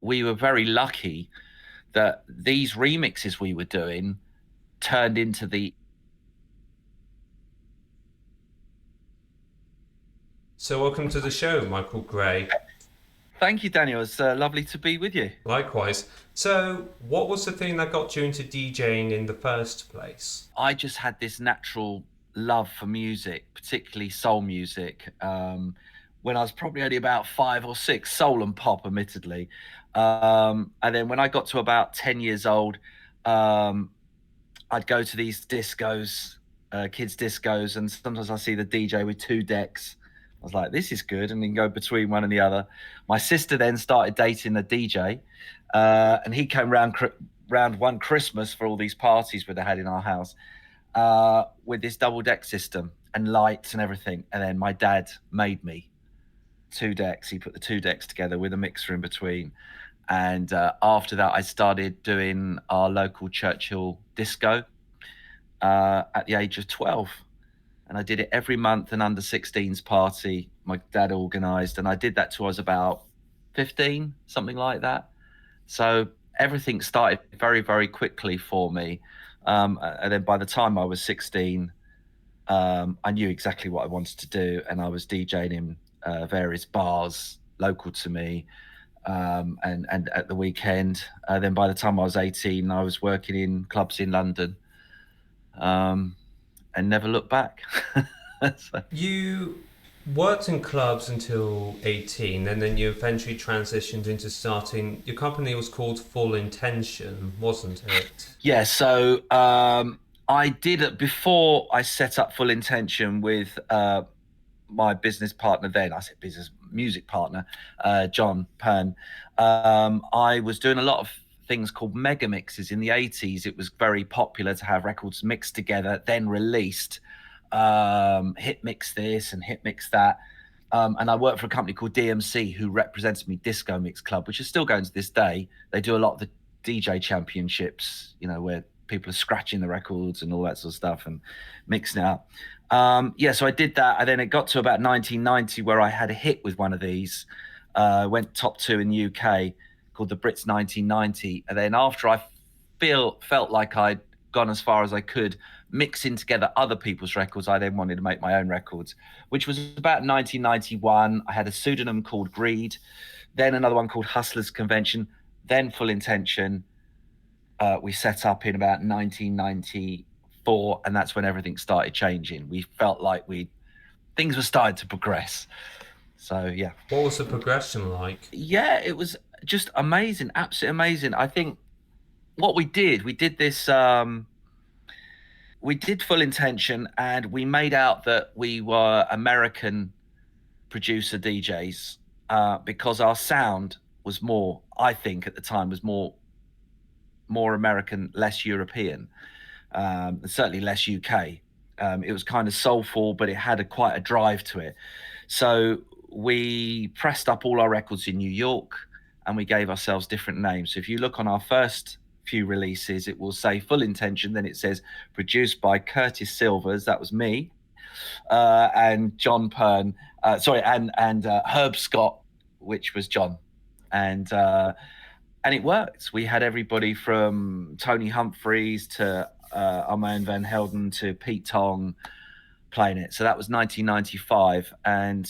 we were very lucky that these remixes we were doing turned into the. So, welcome to the show, Michael Gray. Thank you, Daniel. It's lovely to be with you. Likewise. So, what was the thing that got you into DJing in the first place? I just had this natural love for music, particularly soul music. When I was probably only about 5 or 6, soul and pop, admittedly. And then when I got to about 10 years old, um, I'd go to these discos, kids' discos, and sometimes I see the DJ with 2 decks. I was like, this is good, and then go between one and the other. My sister then started dating the DJ, and he came round one Christmas for all these parties we had in our house with this double deck system and lights and everything. And then my dad made me 2 decks. He put the 2 decks together with a mixer in between. And after that, I started doing our local Churchill disco at the age of 12. And I did it every month, an under 16s party my dad organised. And I did that till I was about 15, something like that. So everything started very, very quickly for me. And then by the time I was 16, I knew exactly what I wanted to do. And I was DJing in various bars local to me, and at the weekend. Then by the time I was 18, I was working in clubs in London, um, and never looked back. So, You worked in clubs until 18, and then you eventually transitioned into starting. Your company was called Full Intention, wasn't it? yeah, so I did it before I set up Full Intention with my business partner then. I said business music partner, John Pern. I was doing a lot of things called mega mixes in the 80s. It was very popular to have records mixed together, then released. Hit mix this and hit mix that. And I worked for a company called DMC who represented me, Disco Mix Club, which is still going to this day. They do a lot of the DJ championships, where people are scratching the records and all that sort of stuff and mixing it up. Yeah, so I did that, and then it got to about 1990 where I had a hit with one of these. Went top 2 in the UK, called the Brits 1990, and then after I felt like I'd gone as far as I could mixing together other people's records, I then wanted to make my own records, which was about 1991. I had a pseudonym called Greed, then another one called Hustlers Convention, then Full Intention. We set up in about 1994, and that's when everything started changing. We felt like things were starting to progress. So yeah, What was the progression like? yeah, it was just amazing, absolutely amazing. I think what we did this. We did Full Intention, and we made out that we were American producer DJs, because our sound was more, I think at the time, was more American, less European, certainly less UK. It was kind of soulful, but it had quite a drive to it. So we pressed up all our records in New York, and we gave ourselves different names. So if you look on our first few releases, it will say Full Intention, then it says produced by Curtis Silvers, that was me, and John Pern, sorry, and Herb Scott, which was John, and and it worked. We had everybody from Tony Humphries to Armand Van Helden to Pete Tong playing it. So that was 1995, and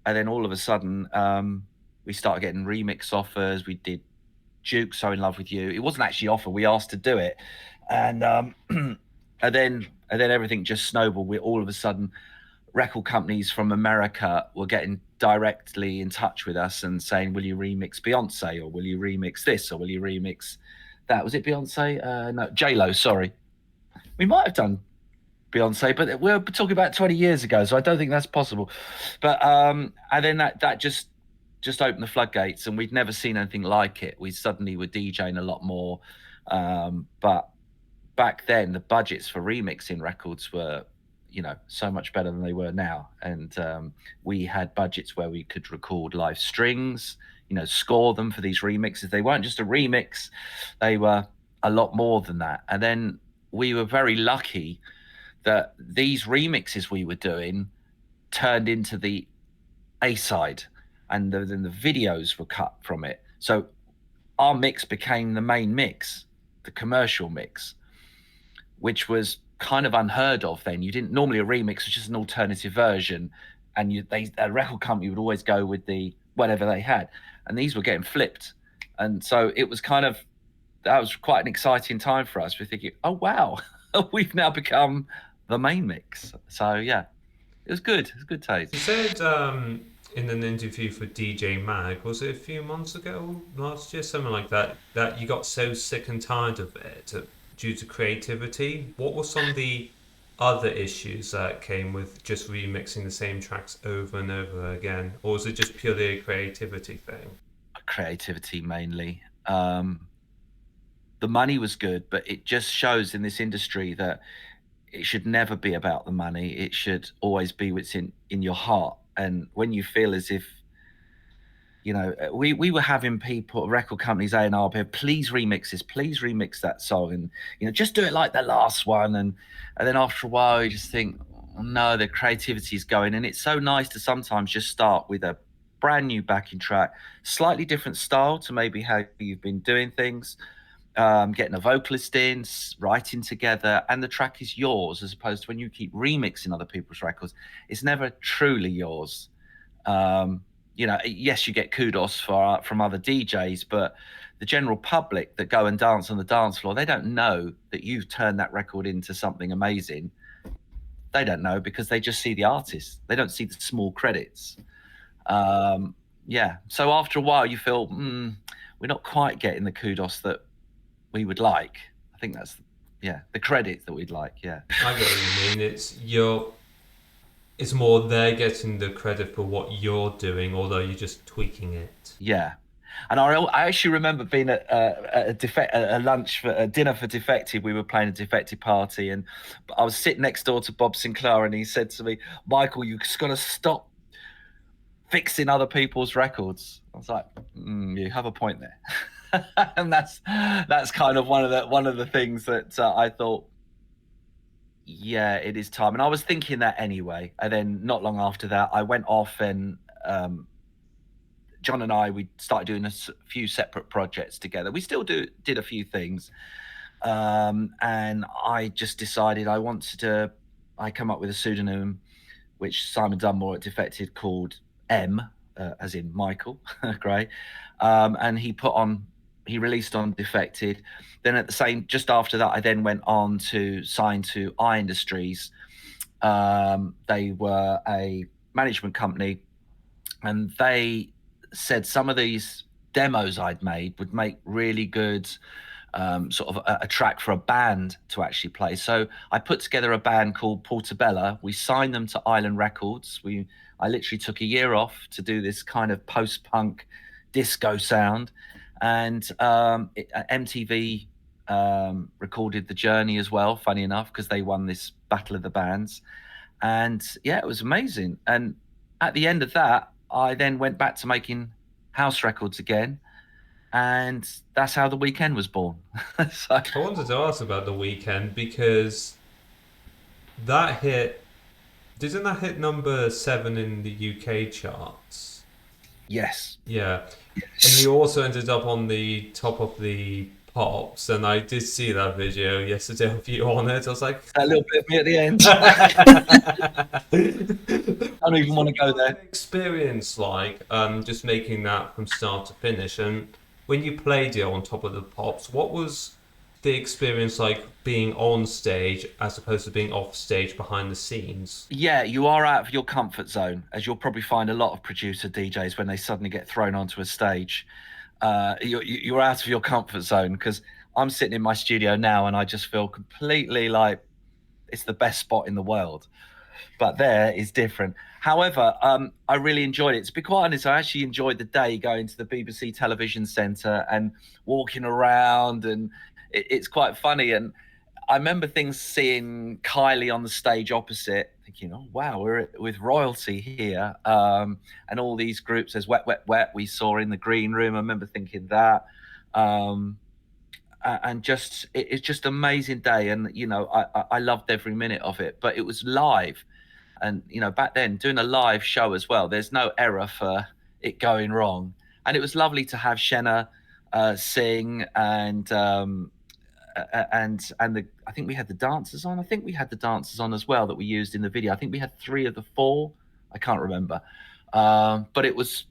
then all of a sudden we started getting remix offers. We did Duke, So in Love with You. It wasn't actually offer. We asked to do it, and and then everything just snowballed. We all of a sudden record companies from America were getting directly in touch with us and saying, "Will you remix Beyonce, or will you remix this, or will you remix that?" Was it Beyonce? No, J Lo. Sorry, we might have done Beyonce, but we're talking about 20 years ago, so I don't think that's possible. But and then that just opened the floodgates, and we'd never seen anything like it. We suddenly were DJing a lot more, but back then the budgets for remixing records were, so much better than they were now. And we had budgets where we could record live strings, score them for these remixes. They weren't just a remix, they were a lot more than that. And then we were very lucky that these remixes we were doing turned into the A side, and then the videos were cut from it. So our mix became the main mix, the commercial mix, which was kind of unheard of then. You didn't normally, a remix was just an alternative version, and a record company would always go with the whatever they had, and these were getting flipped, and so it was kind of, that was quite an exciting time for us. We're thinking, oh wow, we've now become the main mix. So yeah, it was good. It was good taste. You said in an interview for DJ Mag, was it a few months ago, last year, something like that, that you got so sick and tired of it due to creativity. What were some of the other issues that came with just remixing the same tracks over and over again, or was it just purely a creativity thing? Creativity mainly. The money was good, but it just shows in this industry that it should never be about the money. It should always be what's in your heart. And when you feel as if, we were having people, record companies, A&R, please remix this, please remix that song, and just do it like the last one. And then after a while, you just think, oh, no, the creativity is going. And it's so nice to sometimes just start with a brand new backing track, slightly different style to maybe how you've been doing things, getting a vocalist in, writing together, and the track is yours, as opposed to when you keep remixing other people's records, it's never truly yours. Yes, you get kudos from other DJs, but the general public that go and dance on the dance floor, they don't know that you've turned that record into something amazing. They don't know because they just see the artist. They don't see the small credits. Yeah. So after a while, you feel we're not quite getting the kudos that we would like. I think that's, yeah, the credit that we'd like. Yeah. I get what you mean. It's more they're getting the credit for what you're doing, although you're just tweaking it. Yeah. And I actually remember being at a lunch for a dinner for Defected. We were playing a Defected party, and I was sitting next door to Bob Sinclair, and he said to me, "Michael, you just got to stop fixing other people's records." I was like, "You have a point there," and that's kind of one of the things that I thought, yeah, it is time. And I was thinking that anyway. And then not long after that, I went off, and John and I, we started doing few separate projects together. We still did a few things, and I just decided I come up with a pseudonym, which Simon Dunmore at Defected called M, as in Michael Gray, and he released on Defected. Then just after that, I then went on to sign to iIndustries. They were a management company, and they said some of these demos I'd made would make really good sort of a track for a band to actually play. So I put together a band called Portobello. We signed them to Island Records. I literally took a year off to do this kind of post-punk disco sound, and MTV recorded The Journey as well, funny enough, because they won this Battle of the Bands. And yeah, it was amazing. And at the end of that, I then went back to making house records again, and that's how The Weekend was born. So, I wanted to ask about The Weekend because that hit. Didn't that hit number 7 in the UK charts? yes, Yeah. And yes. you also ended up on the top of the pops, and I did see that video yesterday of you on it. I was like, A little bit of me at the end. I don't even want to go there. experience like just making that from start to finish. And when you played it on top of the pops, what was the experience like being on stage as opposed to being off stage behind the scenes? Yeah, you are out of your comfort zone, as you'll probably find a lot of producer DJs when they suddenly get thrown onto a stage. You're out of your comfort zone, because I'm sitting in my studio now and I just feel completely like it's the best spot in the world. But there is different. However, I really enjoyed it. To be quite honest, I actually enjoyed the day going to the BBC Television Centre and walking around, and it's quite funny. And I remember seeing Kylie on the stage opposite, thinking, "Oh wow, with royalty here," and all these groups. There's Wet Wet Wet we saw in the green room. I remember thinking that, and just it's just amazing day. And I loved every minute of it. But it was live, and back then doing a live show as well, there's no error for it going wrong. And it was lovely to have Shenna sing, and I think we had the dancers on. I think we had the dancers on as well that we used in the video. I think we had 3 of the 4. I can't remember, but it was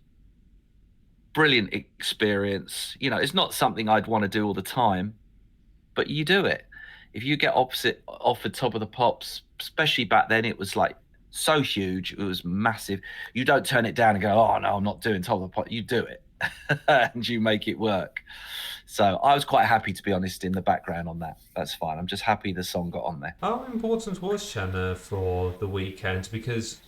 brilliant experience. You know, it's not something I'd want to do all the time, but you do it. If you get opposite offered Top of the Pops, especially back then, it was like so huge. It was massive. You don't turn it down and go, "Oh no, I'm not doing Top of the Pop." You do it, and you make it work. So I was quite happy, to be honest, in the background on that. That's fine. I'm just happy the song got on there. How important was Shanna for the weekend? Because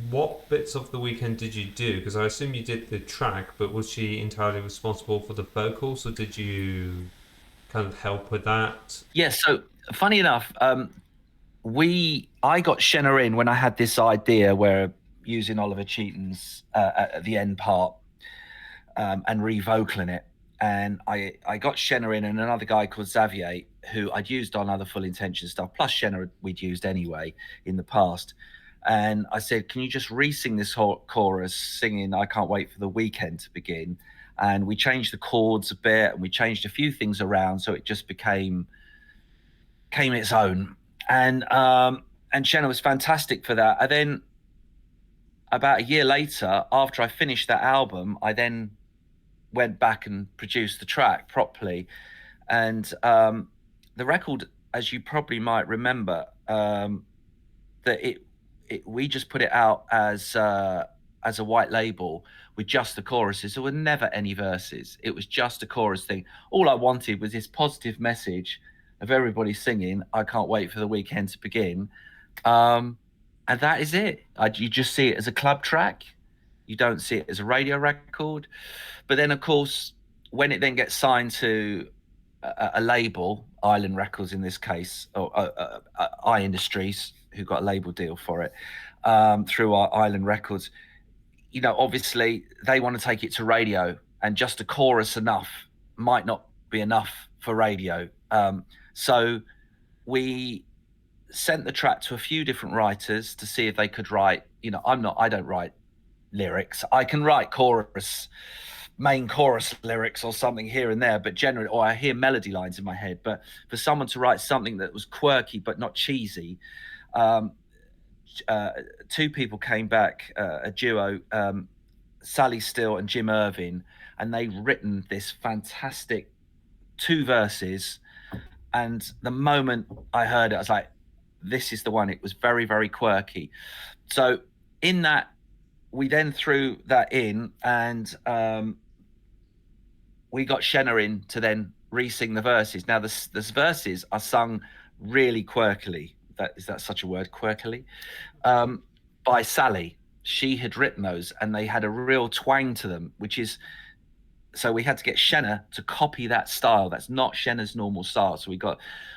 what bits of the weekend did you do? Because I assume you did the track, but was she entirely responsible for the vocals, or did you kind of help with that? Yeah. So funny enough, I got Shenna in when I had this idea where using Oliver Cheaton's at the end part, and revocaling it. And I got Shenna in and another guy called Xavier, who I'd used on other Full Intention stuff, plus Shenna we'd used anyway in the past. And I said, can you just re-sing this whole chorus, singing I Can't Wait for the Weekend to Begin? And we changed the chords a bit and we changed a few things around so it just came its own. And Shenna was fantastic for that. And then about a year later, after I finished that album, I then went back and produced the track properly. And the record, as you probably might remember, that we just put it out as a white label with just the choruses. There were never any verses. It was just a chorus thing. All I wanted was this positive message of everybody singing "I Can't Wait for the Weekend to Begin," and that is it. You just see it as a club track. You don't see it as a radio record. But then, of course, when it then gets signed to a label, Island Records in this case, or I Industries, who got a label deal for it through our Island Records, you know, obviously they want to take it to radio, and just a chorus enough might not be enough for radio. So we sent the track to a few different writers to see if they could write. You know, I don't write lyrics. I can write main chorus lyrics or something here and there, but generally, or I hear melody lines in my head. But for someone to write something that was quirky but not cheesy, um, 2 people came back, a duo, Sally Steele and Jim Irvin, and they written this fantastic 2 verses. And the moment I heard it, I was like, this is the one. It was very, very quirky. So in that, we then threw that in, and we got Shenna in to then re-sing the verses. Now, the verses are sung really quirkily. Is that such a word, quirkily? By Sally. She had written those, and they had a real twang to them, which is, so we had to get Shenna to copy that style. That's not Shenna's normal style.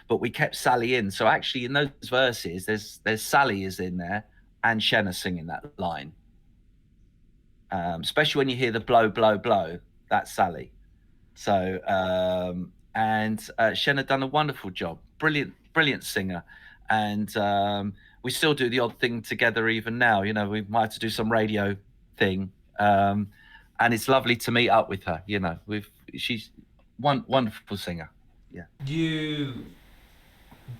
But we kept Sally in. So actually, in those verses, there's Sally is in there, and Shenna singing that line. Especially when you hear the blow, blow, blow, that's Sally. So and Shenna done a wonderful job. Brilliant singer, and we still do the odd thing together even now. You know, we might have to do some radio thing, and it's lovely to meet up with her. You know, she's one wonderful singer. Yeah. You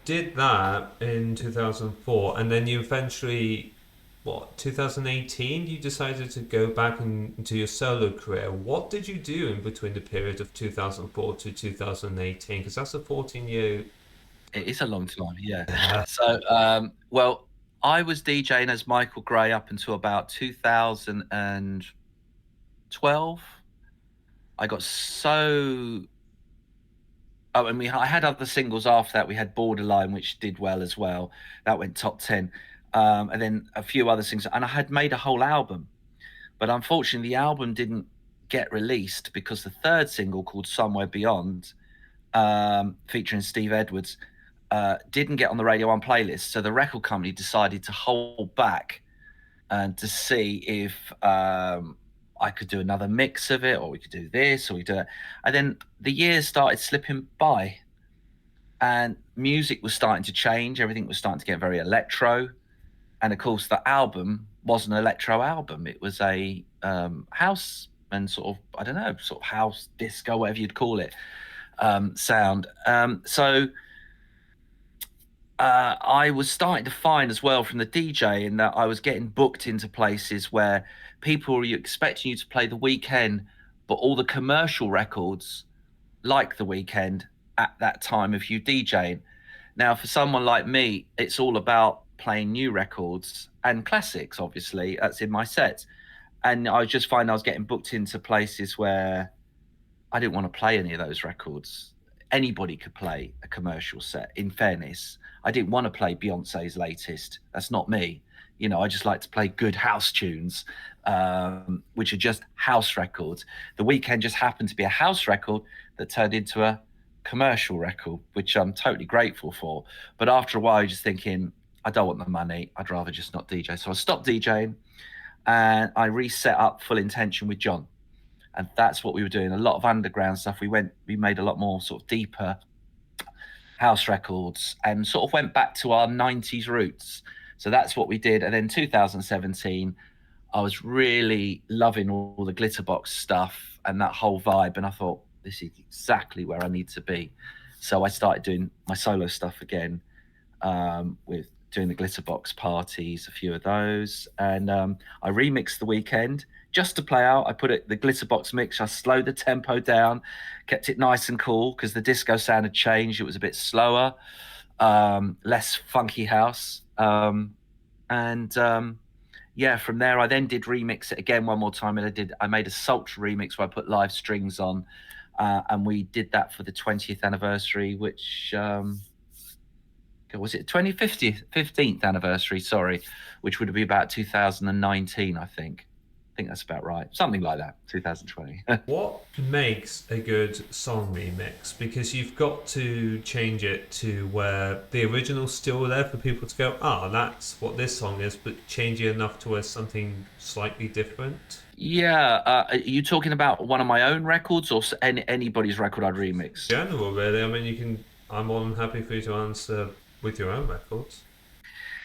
did that in 2004, and then you eventually, what, 2018, you decided to go back into your solo career. What did you do in between the period of 2004 to 2018? Because that's a 14-year. It is a long time, yeah. So, well, I was DJing as Michael Gray up until about 2012. I got so. Oh, and I had other singles after that. We had Borderline, which did well as well. That went top 10. And then a few other things. And I had made a whole album. But unfortunately, the album didn't get released because the 3rd single, called Somewhere Beyond, featuring Steve Edwards, didn't get on the Radio 1 playlist. So the record company decided to hold back and to see if I could do another mix of it, or we could do this, or we do it. And then the years started slipping by, and music was starting to change. Everything was starting to get very electro. And of course, the album was an electro album. It was a house and sort of, I don't know, sort of house, disco, whatever you'd call it, sound. I was starting to find as well from the DJ in that I was getting booked into places where people were expecting you to play the weekend, but all the commercial records like the weekend at that time of you DJing. Now, for someone like me, it's all about playing new records and classics, obviously, that's in my set. And I just find I was getting booked into places where I didn't want to play any of those records. Anybody could play a commercial set, in fairness. I didn't want to play Beyonce's latest. That's not me. You know, I just like to play good house tunes, which are just house records. The Weekend just happened to be a house record that turned into a commercial record, which I'm totally grateful for. But after a while, you're just thinking, I don't want the money. I'd rather just not DJ. So I stopped DJing and I reset up Full Intention with John, and that's what we were doing. A lot of underground stuff. We made a lot more sort of deeper house records and sort of went back to our 90s roots. So that's what we did. And then 2017, I was really loving all the Glitterbox stuff and that whole vibe, and I thought, this is exactly where I need to be. So I started doing my solo stuff again, with doing the Glitterbox parties, a few of those, and I remixed The Weekend just to play out. I put it the Glitterbox mix. I slowed the tempo down, kept it nice and cool because the disco sound had changed. It was a bit slower, less funky house, and yeah, from there I then did remix it again one more time, and I made a sultry remix where I put live strings on, and we did that for the 20th anniversary, which was it 15th anniversary, sorry, which would be about 2019, I think. I think that's about right, something like that, 2020. What makes a good song remix? Because you've got to change it to where the original's still there for people to go, ah, that's what this song is, but change it enough to where something slightly different. Yeah, are you talking about one of my own records or anybody's record I'd remix? General, really. I mean, you can. I'm more than happy for you to answer with your own records.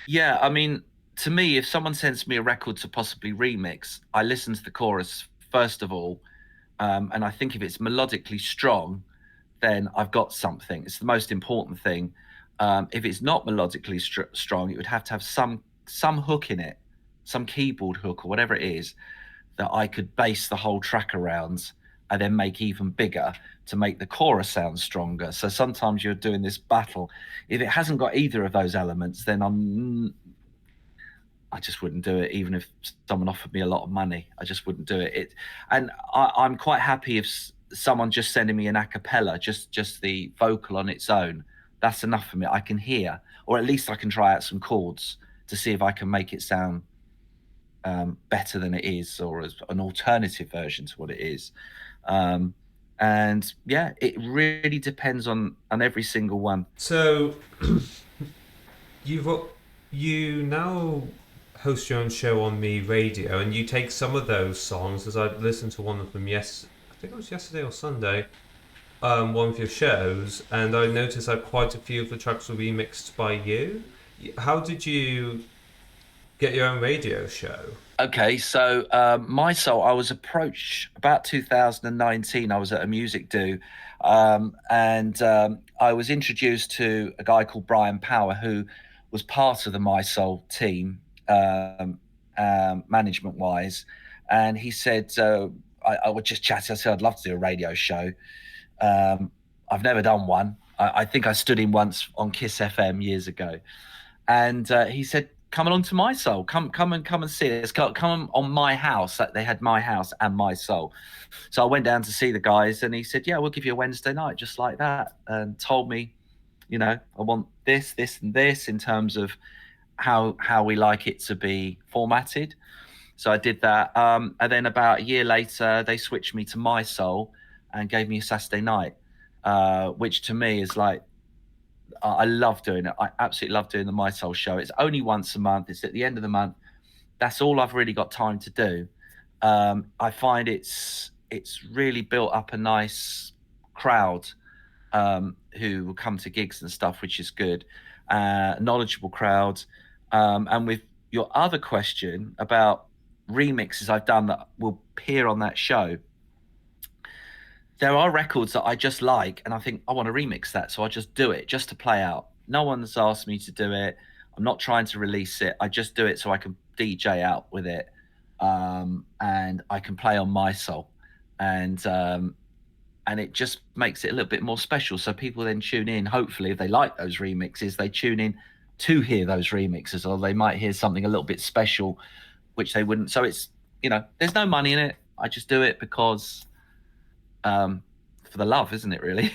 Yeah, I mean, to me, if someone sends me a record to possibly remix, I listen to the chorus first of all, and I think if it's melodically strong, then I've got something. It's the most important thing. If it's not melodically strong, it would have to have some hook in it, some keyboard hook or whatever it is that I could base the whole track around and then make even bigger to make the chorus sound stronger. So sometimes you're doing this battle. If it hasn't got either of those elements, then I just wouldn't do it, even if someone offered me a lot of money. I just wouldn't do it. And I'm quite happy if someone just sending me an a cappella, just the vocal on its own. That's enough for me. I can hear, or at least I can try out some chords to see if I can make it sound better than it is, or as an alternative version to what it is. Um, and yeah, it really depends on every single one. So you've got you now host your own show on the radio, and you take some of those songs. As I listened to one of them, I think it was yesterday or Sunday. One of your shows, and I noticed that quite a few of the tracks were remixed by you. How did you get your own radio show? Okay, so my soul, I was approached about 2019. I was at a music do, and I was introduced to a guy called Brian Power, who was part of the My Soul team, management wise. And he said, I would just chat. I said, I'd love to do a radio show. Um, I've never done one. I think I stood in once on Kiss FM years ago, and he said, "Come along to My Soul. Come and see us. Come on my house." They had My House and My Soul, so I went down to see the guys, and he said, "Yeah, we'll give you a Wednesday night just like that," and told me, I want this, and this in terms of how we like it to be formatted. So I did that, and then about a year later, they switched me to My Soul and gave me a Saturday night, which to me is like, I love doing it. I absolutely love doing the My Soul show. It's only once a month. It's at the end of the month. That's all I've really got time to do. I find it's really built up a nice crowd, who will come to gigs and stuff, which is good. Knowledgeable crowd. And with your other question about remixes I've done that will appear on that show, there are records that I just like, and I think I want to remix that, so I just do it just to play out. No one's asked me to do it. I'm not trying to release it. I just do it so I can DJ out with it, and I can play on my soul, and and it just makes it a little bit more special. So people then tune in. Hopefully, if they like those remixes, they tune in to hear those remixes, or they might hear something a little bit special, which they wouldn't. So it's, there's no money in it. I just do it because um, for the love, isn't it? Really.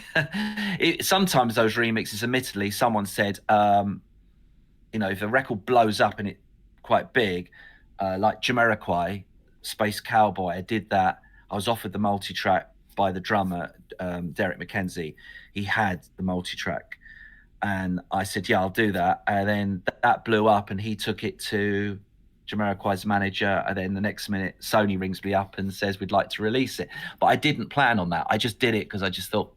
Sometimes those remixes, admittedly, someone said, if a record blows up and it quite big, like Jamiroquai, Space Cowboy, I did that. I was offered the multi-track by the drummer, Derek McKenzie. He had the multi-track, and I said, "Yeah, I'll do that." And then that blew up, and he took it to Jamiroquai's manager, and then the next minute Sony rings me up and says we'd like to release it. But I didn't plan on that. I just did it because I just thought,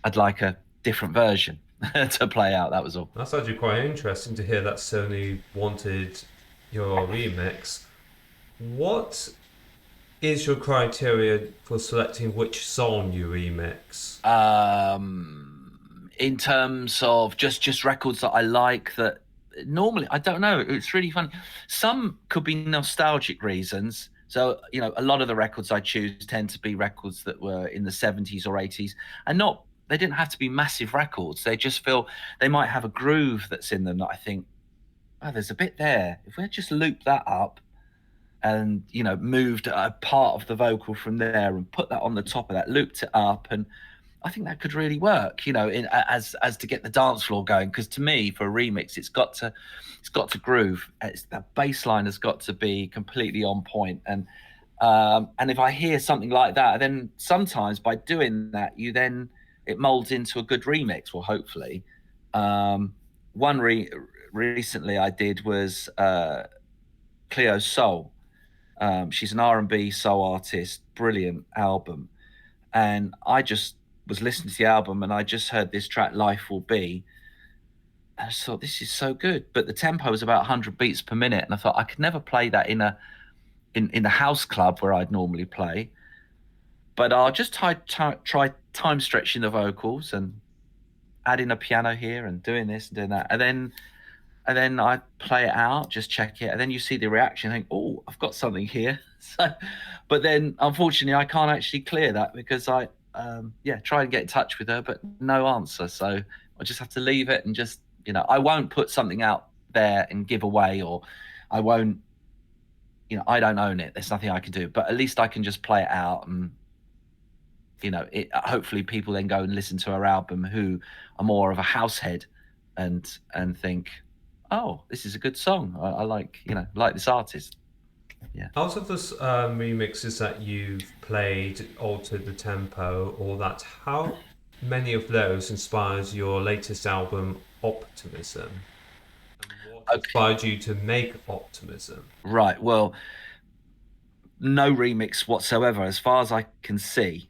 I'd like a different version to play out. That was all. That's actually quite interesting to hear that Sony wanted your remix. What is your criteria for selecting which song you remix? In terms of just records that I like, that normally I don't know. It's really fun. Some could be nostalgic reasons. So, a lot of the records I choose tend to be records that were in the 70s or 80s, and not they didn't have to be massive records. They just feel they might have a groove that's in them that I think, oh, there's a bit there. If we just loop that up and, moved a part of the vocal from there and put that on the top of that, looped it up, and I think that could really work, as to get the dance floor going. Because to me, for a remix, it's got to groove. The bass line has got to be completely on point. And if I hear something like that, then sometimes by doing that, it molds into a good remix. Well, hopefully, one recently I did was Cleo's Soul. She's an R&B soul artist, brilliant album, and I just was listening to the album and I just heard this track "Life Will Be," and I thought this is so good. But the tempo was about 100 beats per minute, and I thought I could never play that in the house club where I'd normally play. But I'll just try time stretching the vocals and adding a piano here and doing this and doing that, and then I play it out, just check it, and then you see the reaction, and think, "Oh, I've got something here." So, but then unfortunately, I can't actually clear that because I, try and get in touch with her, but no answer. So I just have to leave it and just, I won't put something out there and give away, or I won't, I don't own it. There's nothing I can do, but at least I can just play it out, and hopefully people then go and listen to her album who are more of a house head, and think, oh, this is a good song. I like this artist. Yeah. Out of the remixes that you've played, altered the tempo, all that, how many of those inspires your latest album, Optimism? And what Okay. inspired you to make Optimism? Right. Well, no remix whatsoever, as far as I can see.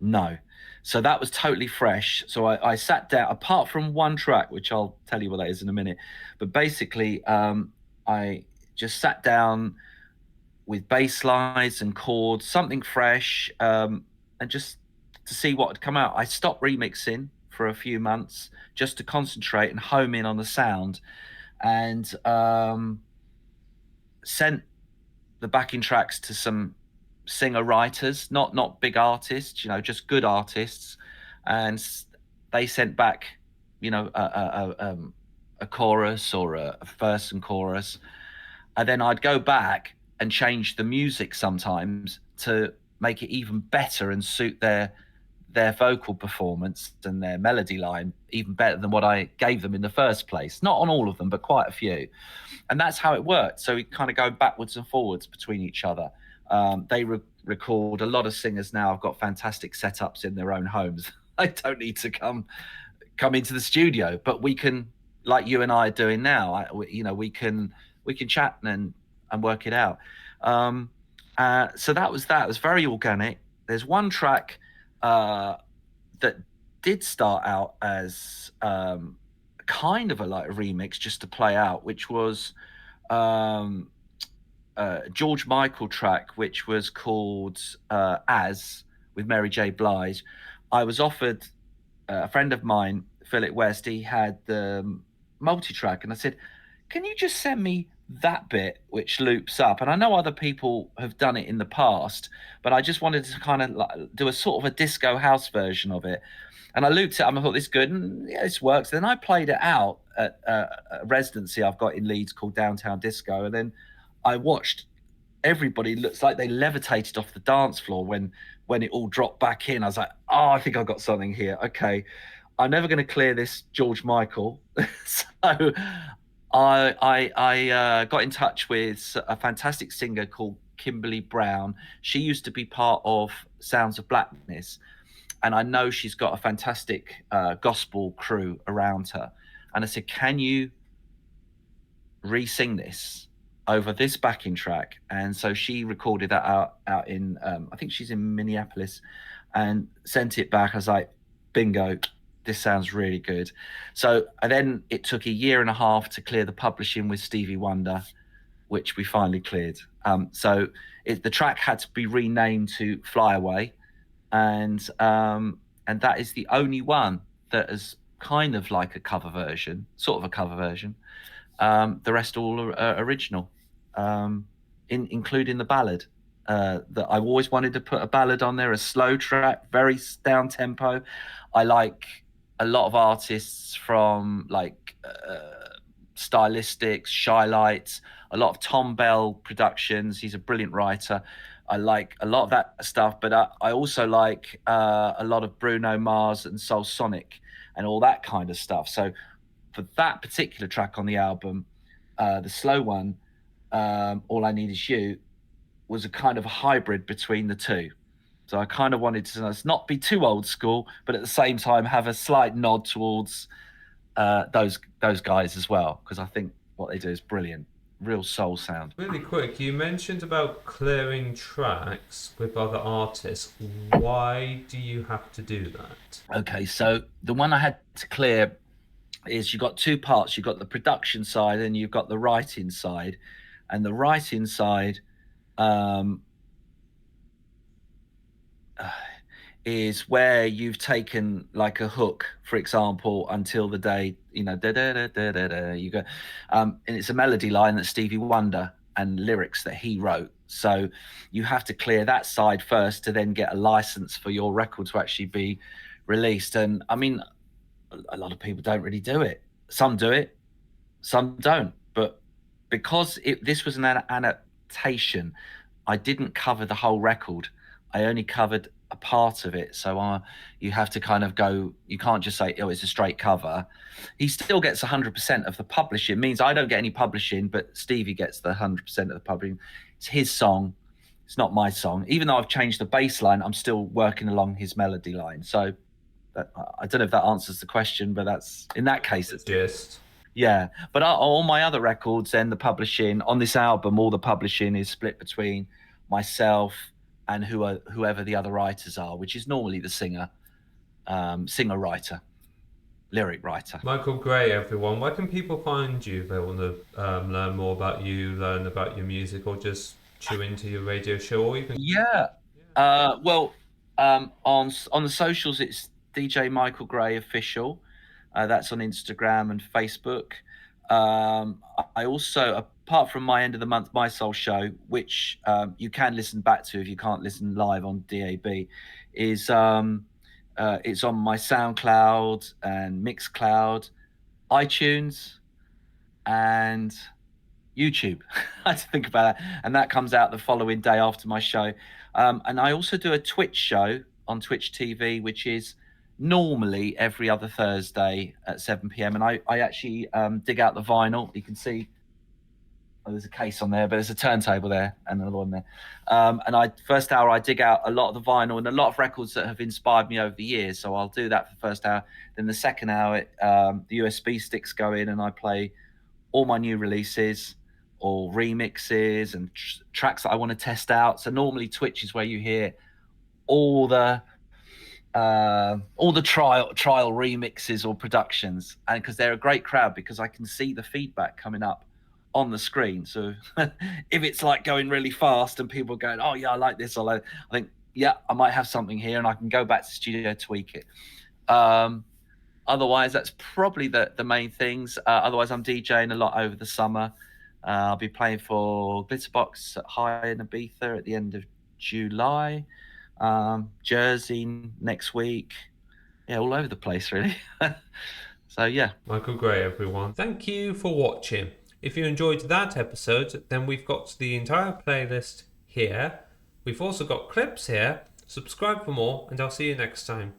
No. So that was totally fresh. So I sat down, apart from one track, which I'll tell you what that is in a minute. But basically, I just sat down with bass lines and chords, something fresh, and just to see what had come out. I stopped remixing for a few months just to concentrate and home in on the sound, and sent the backing tracks to some singer writers, not big artists, just good artists, and they sent back, a chorus or a verse and chorus, and then I'd go back and change the music sometimes to make it even better and suit their vocal performance and their melody line even better than what I gave them in the first place. Not on all of them, but quite a few. And that's how it worked. So we kind of go backwards and forwards between each other. They record a lot of singers now. Have got fantastic setups in their own homes. I don't need to come into the studio, but we can, like you and I are doing now. We can chat and work it out. So that was that. It was very organic. There's one track that did start out as kind of a remix just to play out, which was um, George Michael track, which was called "As," with Mary J. Blige, I was offered a friend of mine, Philip West. He had the multi-track, and I said, "Can you just send me that bit which loops up?" And I know other people have done it in the past, but I just wanted to kind of like do a sort of a disco house version of it. And I looped it up and I thought, this good, and yeah, this works. Then I played it out at a residency I've got in Leeds called Downtown Disco, and then I watched everybody looks like they levitated off the dance floor when it all dropped back in. I was like, oh, I think I've got something here. Okay, I'm never going to clear this George Michael. So I got in touch with a fantastic singer called Kimberly Brown. She used to be part of Sounds of Blackness, and I know she's got a fantastic gospel crew around her. And I said, can you re-sing this over this backing track? And so she recorded that out in I think she's in Minneapolis, and sent it back. I was like, bingo, this sounds really good. So and then it took a year and a half to clear the publishing with Stevie Wonder, which we finally cleared. The track had to be renamed to Fly Away, and that is the only one that is kind of like a cover version, sort of a cover version. The rest all are original, including the ballad. That I always wanted to put a ballad on there, a slow track, very down tempo. I like a lot of artists from like Stylistics, Shy Lights, a lot of Tom Bell productions. He's a brilliant writer. I like a lot of that stuff, but I also like a lot of Bruno Mars and Soul Sonic and all that kind of stuff. So for that particular track on the album, the slow one, All I Need Is You, was a kind of a hybrid between the two. So I kind of wanted to not be too old school, but at the same time have a slight nod towards those guys as well, because I think what they do is brilliant, real soul sound. Really quick, you mentioned about clearing tracks with other artists. Why do you have to do that? Okay, so the one I had to clear is you've got two parts. You've got the production side and you've got the writing side. And the writing side um, is where you've taken like a hook, for example, until the day, da da da da da da. You go, and it's a melody line that Stevie Wonder and lyrics that he wrote. So you have to clear that side first to then get a license for your record to actually be released. And I mean, a lot of people don't really do it. Some do it, some don't. But because this was an adaptation, I didn't cover the whole record. I only covered a part of it. So you have to kind of go, you can't just say, oh, it's a straight cover. He still gets 100% of the publishing. It means I don't get any publishing, but Stevie gets the 100% of the publishing. It's his song. It's not my song. Even though I've changed the bass line, I'm still working along his melody line. So I don't know if that answers the question, but that's in that case. It's Just yeah. But all my other records and the publishing on this album, all the publishing is split between myself and whoever the other writers are, which is normally the singer writer, lyric writer. Michael Gray, everyone. Where can people find you if they want to learn more about you, learn about your music, or just tune into your radio show, or even Yeah. Well, on the socials, it's DJ Michael Gray official. That's on Instagram and Facebook. I also, apart from my end of the month, My Soul show, which you can listen back to if you can't listen live on DAB, is it's on my SoundCloud and Mixcloud, iTunes, and YouTube. I had to think about that, and that comes out the following day after my show. And I also do a Twitch show on Twitch TV, which is normally every other Thursday at 7 p.m. And I actually dig out the vinyl. You can see there's a case on there, but there's a turntable there and another one there. And first hour I dig out a lot of the vinyl and a lot of records that have inspired me over the years. So I'll do that for the first hour. Then the second hour, the USB sticks go in and I play all my new releases or remixes and tracks that I want to test out. So normally Twitch is where you hear all the trial remixes or productions, and because they're a great crowd, because I can see the feedback coming up on the screen. So if it's like going really fast and people are going, oh yeah, I like this, I think yeah, I might have something here, and I can go back to the studio, tweak it. Um, Otherwise, that's probably the main things. Otherwise, I'm DJing a lot over the summer. I'll be playing for Glitterbox at High in Ibiza at the end of July. Jersey next week. Yeah, all over the place, really. So, yeah. Michael Gray, everyone. Thank you for watching. If you enjoyed that episode, then we've got the entire playlist here. We've also got clips here. Subscribe for more, and I'll see you next time.